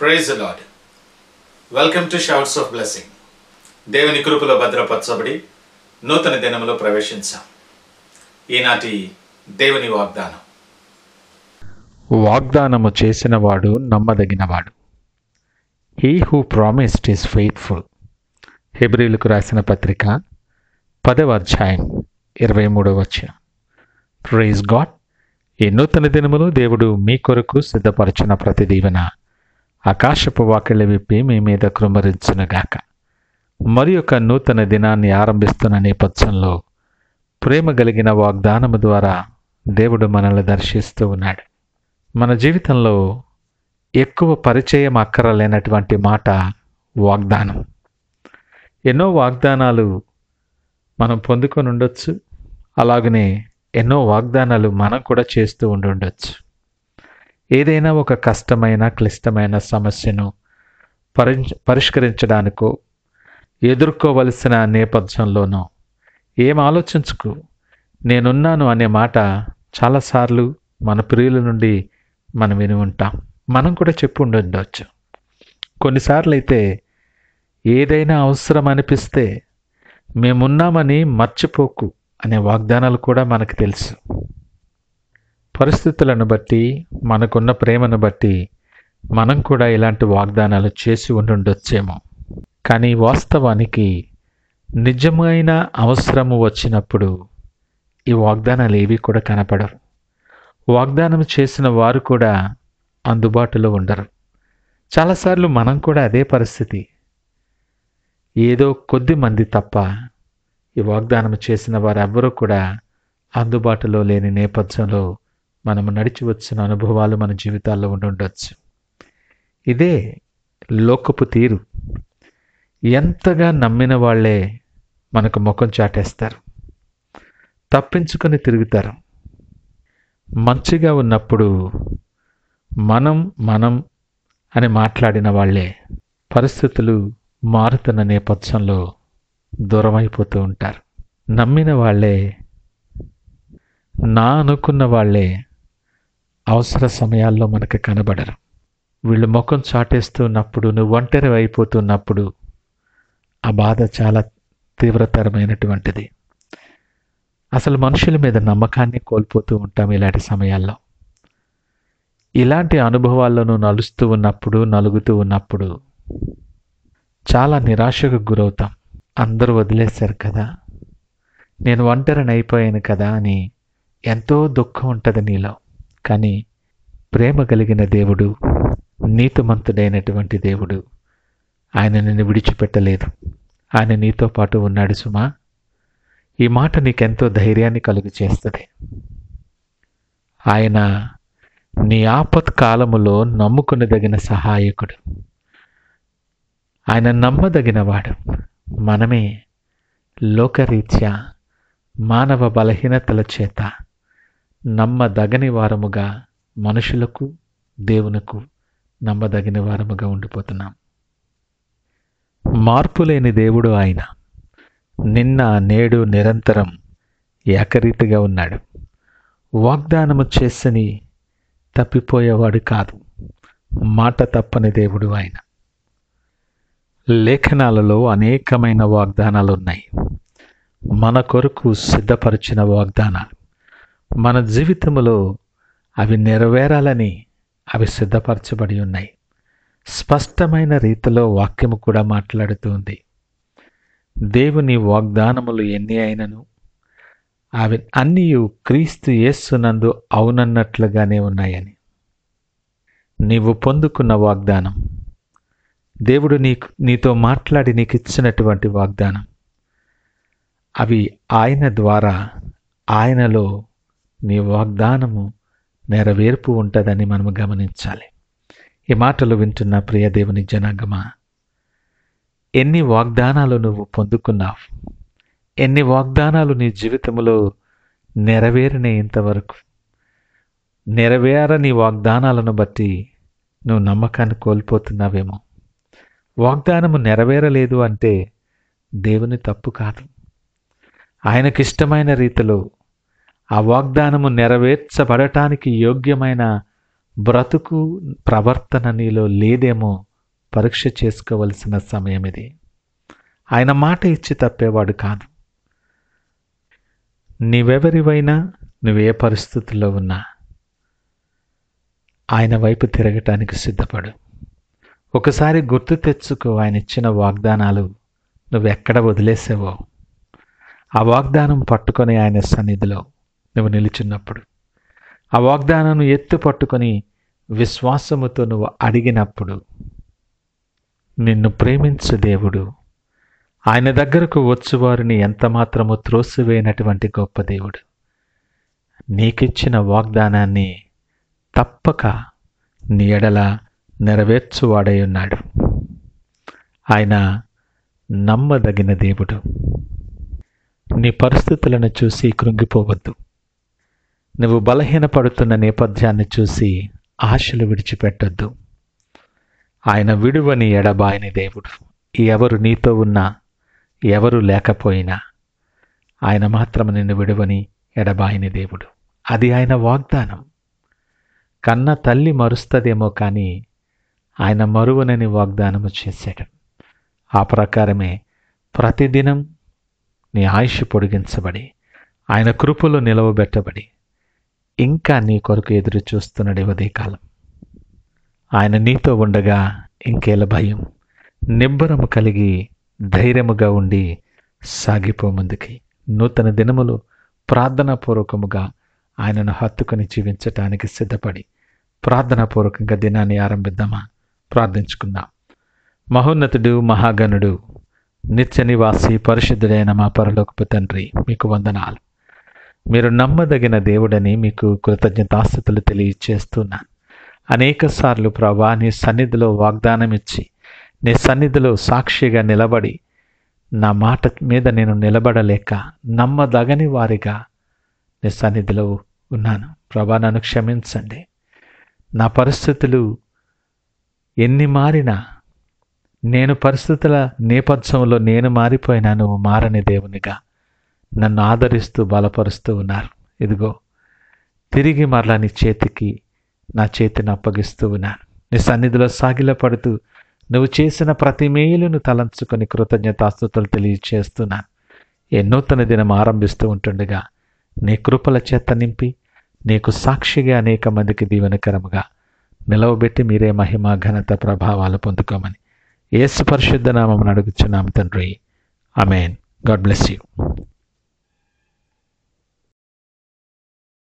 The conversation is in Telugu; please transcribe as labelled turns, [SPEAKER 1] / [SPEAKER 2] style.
[SPEAKER 1] Praise the Lord. Welcome to shouts of blessing. దేవుని కృపలో భద్రపరచబడి నూతన దినములో ప్రవేశించాం. ఈనాటి దేవుని వాగ్దానం.
[SPEAKER 2] వాగ్దానము చేసినవాడు నమ్మదగినవాడు. He who promised is faithful. హెబ్రీలకు రాసిన పత్రిక 10వ అధ్యాయం 23వ వచనం. Praise God. ఈ నూతన దినములు దేవుడు మీ కొరకు సిద్ధపరచిన ప్రతి దీవెన ఆకాశపు వాకిళ్ళు విప్పి మీ మీద కృమ్మరించునుగాక. మరి ఒక నూతన దినాన్ని ఆరంభిస్తున్న నేపథ్యంలో ప్రేమ కలిగిన వాగ్దానము ద్వారా దేవుడు మనల్ని దర్శిస్తూ ఉన్నాడు. మన జీవితంలో ఎక్కువ పరిచయం అక్కరలేనటువంటి మాట వాగ్దానం. ఎన్నో వాగ్దానాలు మనం పొందుకొని ఉండొచ్చు, అలాగనే ఎన్నో వాగ్దానాలు మనం కూడా చేస్తూ ఉండొచ్చు. ఏదైనా ఒక కష్టమైన క్లిష్టమైన సమస్యను పరిష్కరించడానికో ఎదుర్కోవలసిన నేపథ్యంలోనో ఏం ఆలోచించుకు నేనున్నాను అనే మాట చాలాసార్లు మన ప్రియుల నుండి మనం విని ఉంటాం. మనం కూడా చెప్పు ఉండొచ్చు. కొన్నిసార్లు అయితే ఏదైనా అవసరం అనిపిస్తే మేమున్నామని మర్చిపోకు అనే వాగ్దానాలు కూడా మనకు తెలుసు. పరిస్థితులను బట్టి, మనకున్న ప్రేమను బట్టి మనం కూడా ఇలాంటి వాగ్దానాలు చేసి ఉండొచ్చేమో. కానీ వాస్తవానికి నిజమైన అవసరము వచ్చినప్పుడు ఈ వాగ్దానాలు ఏవి కూడా కనపడరు. వాగ్దానం చేసిన వారు కూడా అందుబాటులో ఉండరు. చాలాసార్లు మనం కూడా అదే పరిస్థితి. ఏదో కొద్ది మంది తప్ప ఈ వాగ్దానం చేసిన వారు ఎవ్వరూ కూడా అందుబాటులో లేని నేపథ్యంలో మనము నడిచి వచ్చిన అనుభవాలు మన జీవితాల్లో ఉండొచ్చు. ఇదే లోకపు తీరు. ఎంతగా నమ్మిన వాళ్ళే మనకు ముఖం చాటేస్తారు, తప్పించుకొని తిరుగుతారు. మంచిగా ఉన్నప్పుడు మనం అని మాట్లాడిన వాళ్ళే పరిస్థితులు మారుతున్న నేపథ్యంలో దూరమైపోతూ ఉంటారు. నమ్మిన వాళ్ళే, నా అనుకున్న వాళ్ళే అవసర సమయాల్లో మనకు కనబడరు. వీళ్ళు ముఖం చాటేస్తున్నప్పుడు, నువ్వు ఒంటరి అయిపోతున్నప్పుడు ఆ బాధ చాలా తీవ్రతరమైనటువంటిది. అసలు మనుషుల మీద నమ్మకాన్ని కోల్పోతూ ఉంటాం ఇలాంటి సమయాల్లో. ఇలాంటి అనుభవాలను నలుగుతూ ఉన్నప్పుడు చాలా నిరాశకు గురవుతాం. అందరూ వదిలేశారు కదా, నేను ఒంటరిని అయిపోయాను కదా అని ఎంతో దుఃఖం ఉంటుంది నీలో. కానీ ప్రేమ కలిగిన దేవుడు, నీతిమంతుడైనటువంటి దేవుడు, ఆయన నిన్ను విడిచిపెట్టలేదు. ఆయన నీతో పాటు ఉన్నాడు సుమా. ఈ మాట నీకెంతో ధైర్యాన్ని కలుగు చేస్తుంది. ఆయన నీ ఆపత్కాలములో నమ్ముకునదగిన సహాయకుడు. ఆయన నమ్మదగినవాడు. మనమే లోకరీత్యా మానవ బలహీనతల చేత నమ్మదగని వారముగా, మనుషులకు దేవునకు నమ్మదగిన వారముగా ఉండిపోతున్నాం. మార్పులేని దేవుడు ఆయన. నిన్న నేడు నిరంతరం ఏకరీతిగా ఉన్నాడు. వాగ్దానము చేసని తప్పిపోయేవాడు కాదు. మాట తప్పని దేవుడు ఆయన. లేఖనాలలో అనేకమైన వాగ్దానాలు ఉన్నాయి. మన కొరకు సిద్ధపరిచిన వాగ్దానాలు. మన జీవితంలో అవి నెరవేరాలని అవి సిద్ధపరచబడి ఉన్నాయి. స్పష్టమైన రీతిలో వాక్యము కూడా మాట్లాడుతుంది. దేవుని వాగ్దానములు ఎన్ని అయినను అవి అన్నీ క్రీస్తు యేసునందు అవునన్నట్లుగానే ఉన్నాయని. నీవు పొందుకున్న వాగ్దానం, దేవుడు నీతో మాట్లాడి నీకు ఇచ్చినటువంటి వాగ్దానం, అవి ఆయన ద్వారా, ఆయనలో నీ వాగ్దానము నెరవేర్పు ఉంటుందని మనము గమనించాలి. ఈ మాటలు వింటున్న ప్రియ దేవుని జనాంగమా, ఎన్ని వాగ్దానాలు నువ్వు పొందుకున్నావు? ఎన్ని వాగ్దానాలు నీ జీవితంలో నెరవేరిన ఇంతవరకు? నెరవేరని వాగ్దానాలను బట్టి నువ్వు నమ్మకాన్ని కోల్పోతున్నావేమో. వాగ్దానము నెరవేరలేదు అంటే దేవుని తప్పు కాదు. ఆయనకిష్టమైన రీతిలో ఆ వాగ్దానము నెరవేర్చబడటానికి యోగ్యమైన బ్రతుకు ప్రవర్తన నీలో లేదేమో పరీక్ష చేసుకోవలసిన సమయం ఇది. ఆయన మాట ఇచ్చి తప్పేవాడు కాదు. నీవెవరివైనా, నువ్వే పరిస్థితుల్లో ఉన్నా ఆయన వైపు తిరగటానికి సిద్ధపడు. ఒకసారి గుర్తు తెచ్చుకో, ఆయన ఇచ్చిన వాగ్దానాలు నువ్వెక్కడ వదిలేసావో. ఆ వాగ్దానం పట్టుకొని ఆయన సన్నిధిలో నువ్వు నిలుచున్నప్పుడు, ఆ వాగ్దానం ఎత్తు పట్టుకొని విశ్వాసముతో నువ్వు అడిగినప్పుడు, నిన్ను ప్రేమించు దేవుడు, ఆయన దగ్గరకు వచ్చువారిని ఎంతమాత్రము త్రోసివేయనటువంటి గొప్ప దేవుడు నీకిచ్చిన వాగ్దానాన్ని తప్పక నీ ఎడల నెరవేర్చువాడై ఉన్నాడు. ఆయన నమ్మదగిన దేవుడు. నీ పరిస్థితులను చూసి కృంగిపోవద్దు. నువ్వు బలహీనపడుతున్న నేపథ్యాన్ని చూసి ఆశలు విడిచిపెట్టొద్దు. ఆయన విడువని ఎడబాయని దేవుడు. ఎవరు నీతో ఉన్నా, ఎవరు లేకపోయినా ఆయన మాత్రం నిన్ను విడువని ఎడబాయని దేవుడు. అది ఆయన వాగ్దానం. కన్న తల్లి మరుస్తుందేమో కానీ ఆయన మరువనని వాగ్దానము చేశాడు. ఆ ప్రకారమే ప్రతిదినం నీ ఆయుష్ పొడిగించబడి, ఆయన కృపలో నిలవబెట్టబడి, ఇంకా నీ కొరకు ఎదురు చూస్తున్నాడు ఈ ఉదయకాలం. ఆయన నీతో ఉండగా ఇంకేల భయం. నిబ్బరము కలిగి ధైర్యముగా ఉండి సాగిపో ముందుకి. నూతన దినములు ప్రార్థనాపూర్వకముగా ఆయనను హత్తుకొని జీవించటానికి సిద్ధపడి ప్రార్థనాపూర్వకంగా దినాన్ని ఆరంభిద్దామా? ప్రార్థించుకుందాం. మహోన్నతుడు, మహాగణుడు, నిత్య నివాసి, పరిశుద్ధుడైన మా పరలోకపు తండ్రి, మీకు వందనాలు. మీరు నమ్మదగిన దేవుడని మీకు కృతజ్ఞతాస్తుతులు తెలియచేస్తున్నాను. అనేక సార్లు ప్రభా, నీ సన్నిధిలో వాగ్దానం ఇచ్చి, నీ సన్నిధిలో సాక్షిగా నిలబడి, నా మాట మీద నేను నిలబడలేక నమ్మదగని వారిగా నీ సన్నిధిలో ఉన్నాను. ప్రభా, నన్ను క్షమించండి. నా పరిస్థితులు ఎన్ని మారినా, నేను పరిస్థితుల నేపథ్యంలో నేను మారిపోయినా నువ్వు మారని దేవునిగా నన్ను ఆదరిస్తూ బలపరుస్తూ ఉన్నారు. ఇదిగో తిరిగి మరలా నీ చేతికి నా చేతిని అప్పగిస్తూ ఉన్నాను. నీ సన్నిధిలో సాగిలపడుతూ నువ్వు చేసిన ప్రతి మేలును తలంచుకొని కృతజ్ఞతాస్తుతులు తెలియచేస్తున్నాను. ఏ నూతన దినం ఆరంభిస్తూ ఉంటుండగా నీ కృపల చేత నింపి, నీకు సాక్షిగా అనేక మందికి దీవెనకరముగా నిలవబెట్టి మీరే మహిమ, ఘనత, ప్రభావాలు పొందుకోమని యేసు పరిశుద్ధ నామమున అడుగుచున్నాము తండ్రి. ఆమేన్. God bless you.